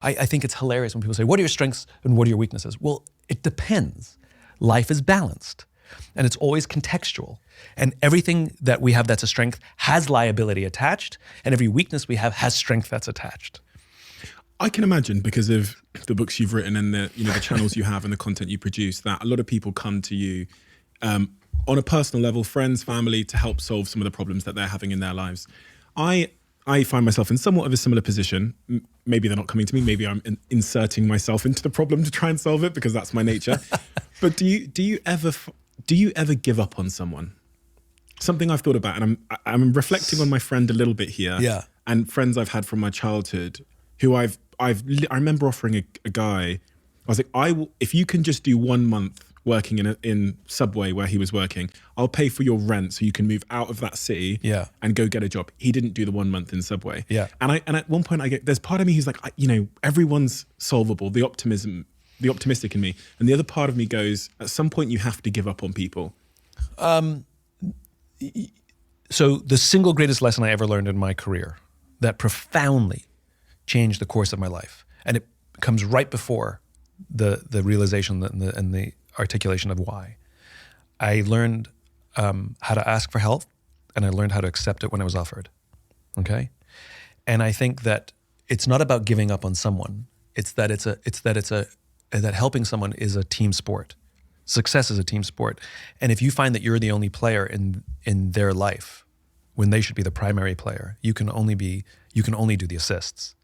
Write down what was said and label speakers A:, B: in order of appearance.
A: I think it's hilarious when people say, what are your strengths and what are your weaknesses? Well, it depends. Life is balanced and it's always contextual. And everything that we have that's a strength has liability attached, and every weakness we have has strength that's attached.
B: I can imagine, because of the books you've written and the channels you have and the content you produce, that a lot of people come to you on a personal level, friends, family, to help solve some of the problems that they're having in their lives. I find myself in somewhat of a similar position. Maybe they're not coming to me. Maybe I'm inserting myself into the problem to try and solve it, because that's my nature. But do you ever give up on someone? Something I've thought about, and I'm reflecting on my friend a little bit here.
A: Yeah.
B: And friends I've had from my childhood, who I remember offering a guy. I was like, if you can just do 1 month working in Subway where he was working, I'll pay for your rent so you can move out of that city and go get a job. He didn't do the 1 month in Subway.
A: Yeah.
B: And at one point there's part of me who's like, everyone's solvable, the optimistic in me. And the other part of me goes, at some point you have to give up on people.
A: So the single greatest lesson I ever learned in my career that profoundly changed the course of my life, and it comes right before the realization and the articulation of why. I learned how to ask for help, and I learned how to accept it when I was offered. Okay, and I think that it's not about giving up on someone. It's that helping someone is a team sport. Success is a team sport, and if you find that you're the only player in their life when they should be the primary player, you can only do the assists.